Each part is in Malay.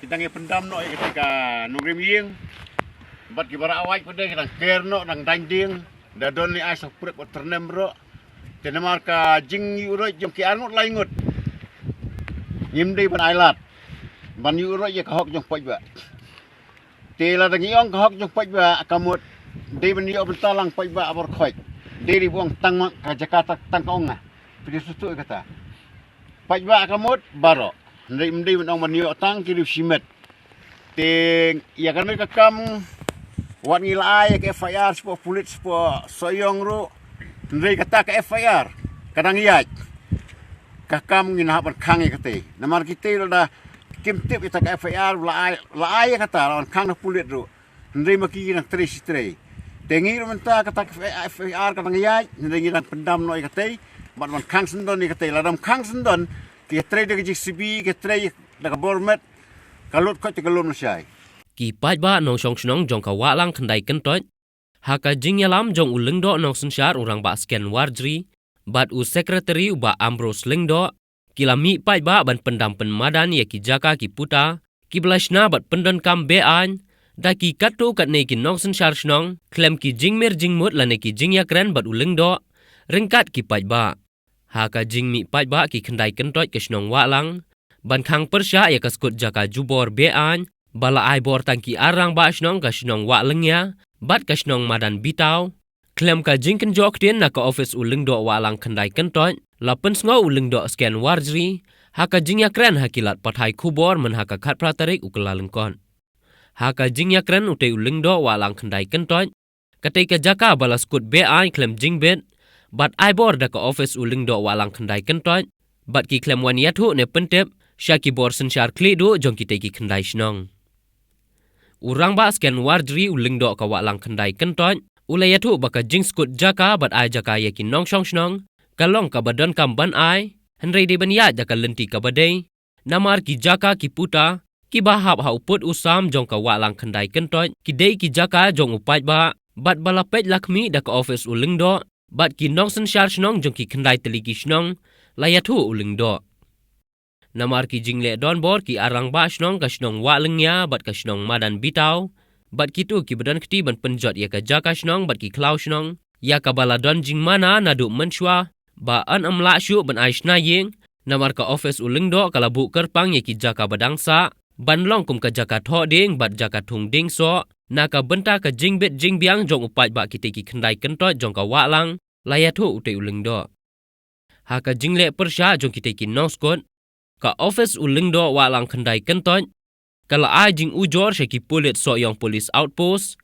kita ngi pendam no ketika nungrim ying bat kibara awai pada kita kerno nang danding dadon ni ai sapret ternem bro tenemar ka jing yuro jom ki anut laingut nyimdei ban ailat ban yuro ye kahok jong pojba tela dangi ong kahok jong pojba kamut dei ban yo bentalang pojba abor khoi dei di buang tang ka Jakarta tang onga pidi susu kata pojba kamut baro ndai mdei ban ong ban yo tang kiri simet ting ya kan mereka kam wan ngilai ke FIR sepo pulit sepo soyong ru ndai kata ke FIR kadang iya kakam ngina ban kang kate namar kita dah kim tip kita ke FIR lai kata lawan kang na pulit ru ndai maki na tre tengi ru menta kata FIR kadang iya ndai ngina pendam noi kate ban kang sendon ni kate ladam kang sendon ke tre de JCB ke tre de bormet kalut ko te kalum syai ki pai ba nong song snong jong ka wa lang khandai kan tot haka jing yalam jong uleng do nong sunsyar urang ba scan warjri bat u secretary ba Ambrose lengdo kilami pai ba ban pendam penmadan ye ki jaka ki puta ki blashna bat pendan kam be an da ki katu kat ne ki nong sunsyar snong klem ki jing mer jing mut la ne ki jing yakran bat uleng do ringkat ki pai ba haka jing mi pai ba ki khandai kan tot ke snong wa lang ban khang persya ya kaskut jaka jubor be an bala ai bor tangki arang ba snong ka snong wa lengya bat ka snong madan bitau klem ka jingken jok tien na ka office uleng do wa lang khandai kan tot lapen sngo uleng do scan warjri haka jingya kran hakilat pathai khubor men haka khat pratarik ukla lengkon haka jingya kran ute uleng do wa lang khandai kan tot katai ka jaka bala skut be ai klem jingbet bat ai bor da ka office uleng do wa lang khandai kan tot bat ki klem wan yathu ne pentep Syaki bor sensyar kli do jong kita ki kendai snong. Urang ba scan warjri uling do ka walang kendai kentot, ulai yatu baka jing skut jaka bat ai jaka ya ki nong shong snong, kalong ka badan kam ban ai, henrei de ban ya jaka lenti ka badai, namar ki jaka ki puta, ki bahap ha uput usam jong ka walang kendai kentot, ki dei ki jaka jong upat ba, bat balapet lakmi da ka office uling do, bat ki nong sensyar snong jong ki kendai teliki snong, layatu uling do. Namar ki jingle don bor ki arang ba snong ka snong wa lengya bat ka snong madan bitau bat kitu ki badan kti ban penjot ya ka jaka snong bat ki klau snong ya ka bala don jing mana nadu menshwa ba an amla shu ban ai shna ying namar ka office uleng do kala bu kerpang ya ki jaka badangsa ban long kum ka jaka tho ding bat jaka thung ding so na ka benta ka jing bet jing biang jong upat ba ki te ki khandai kentot jong ka wa lang layathu ute uleng do ha ka jingle persya jong ki te ki nong skot ka office uleng do wa lang khandai kentot kala ai jing ujor shaki pulit so yong police outpost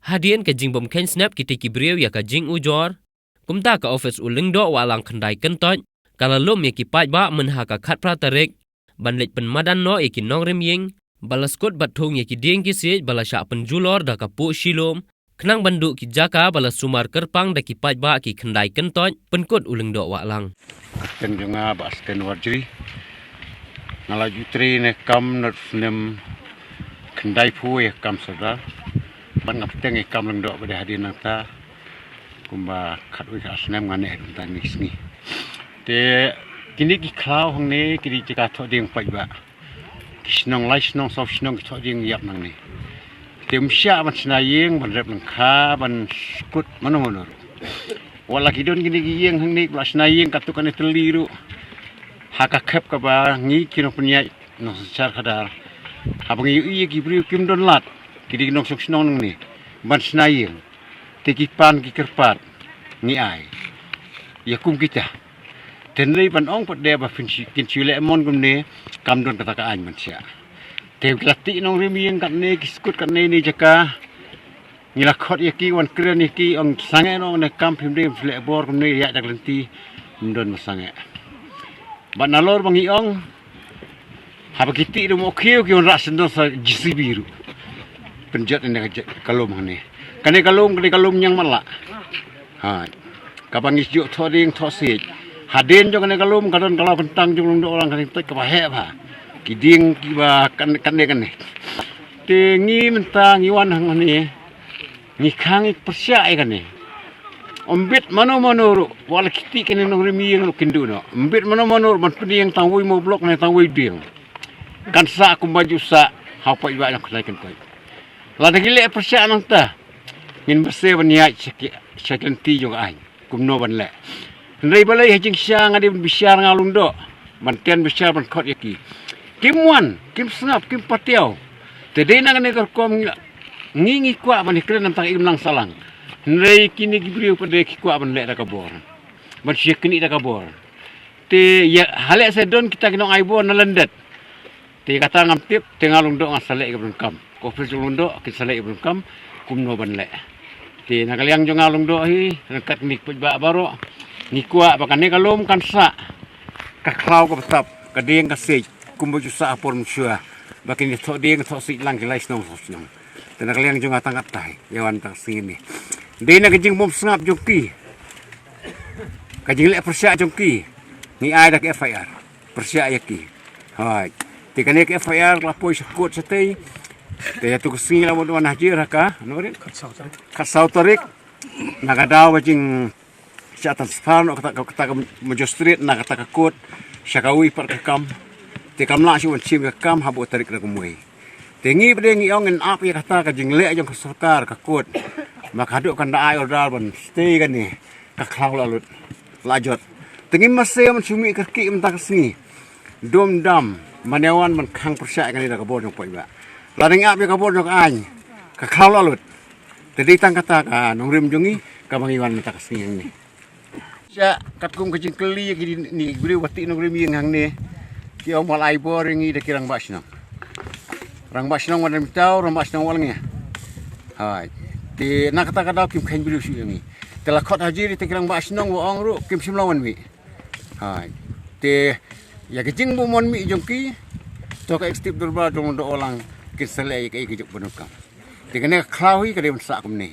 hadien ka jing bom ken snap ki te ki brew ya ka jing ujor kumta ka office uleng do wa lang khandai kentot kala lum ya ki pai ba men ha ka khat pratarik ban lek pen madan no e ki nong rem ying balaskot bat thung ya ki ding ki se bala sha penjulor da ka pu shilom khnang bandu ki jaka bala sumar kerpang da ki pai ba ki khandai kentot penkut uleng do wa lang ken jonga ba scan warjri ngala jutri ne kam not nem kendai pu ya kam sada ban ngap teng e kam leng do bade hadin ta kumba khat wi asnem ngane ta ni sngi te kini ki klau hang ne kiri jika tho ding pai ba kisnong lai snong so snong tho ding yap nang ni tem sya ban sna yeng ban rep nang kha ban skut mano wala kidon kini ki yeng hang ni bla sna yeng katukan teliru haka khep ka ba ngi kino punya no char khadar habang yu ki bri kim don lat ki dig nok sok snong ni ban snayeng te ki pan ki kerpat ngi ai ya kum kita tenrei ban ong pot de ba fin kin chile mon gum ne kam don kata ka an man sia te klati nong rimieng kat ne ki skut kat ne ni jaka ngila khot ya ki wan kren ni ki ong sange no ne kam phim de fle bor gum ne ya dak lenti don sange ban nalor bang iong haba kiti ru mo khiu ki on ras ndo sa JCB ru penjat ne kalom hane kane kalom nyang mala ha kabang is jo thoding thosik haden jo kane kalom kadon kalau kentang jo ndo orang kane tek ka he ba kiding ki ba kan ne te ngi mentang iwan hang ne ngi khang persya e kane ombit mano ru wala kiti kene no remi yang kindu no ombit mano man peni yang tangui mo blok ne tangui ding kan sa ku baju sa hau pai ba yang kelai kan toi la de gile persia nang ta ngin bese bania sekian ti jong ai kumno ban le ndai balai hajing sia ngadi bisyar ngalung do bantian bisyar ban khot yaki kimwan kim snap kim patiau tede nang ne kor kom ngingi kwa ban ikren nang tang imlang salang ndai kini gibriu pade ki kwa ban le da kabor ban syekni da kabor te ya hale sedon kita kinong aibo na landet te kata ngam tip te ngalung do ngasale ke kam ko fil lundo ke sale ke kam kumno ban le te nakaliang jo ngalung do hi kat nik ba baro ni kwa bakane kalom kan sa ka kraw ko betap ka deng ka se kumbo ju sa por msua bakin ni tho deng tho si lang kilai snong snong te nakaliang jo ngatang atai yawan tak sini de na kajing mom snap joki kajing le persia joki ni ai dak FIR persia yaki hai te kane ke FIR la poi sakut satei te tu kesini la modon hajir ka no rin kasau tarik nagadaw wajing sa transfer kata Mojo Street kata kakut syakawi par kam te kamla si wan sim kam habu tarik na kumui te ngi bde ngi ong en ap ya kata ka jingle jong sarkar kakut makaduk kan ai ordal ban stay kan ni ka khaw lalut lajot tengi mase man sumi kerki mentak sini dom dam manewan man khang persia kan ida kabor jong poi ba lading ap ya kabor jong an ka khaw lalut tadi tang kata ka nongrim jongi ka mangiwan mentak sini ni ja kat kum kecing keli ni gure wati nongrim yang hang ni ki om malai bor ngi de kirang basno rang basno wan mitau rang basno walngnya hai ti nak kata kada kim khen biru si ngi telah khot haji te kirang basno wo ong ru kim simlawan mi hai te ya kecing bu mon mi jongki to ka ekstip durba dong do olang kisale ke ke jok bonokam te kene khlawi ka dem sa kum ni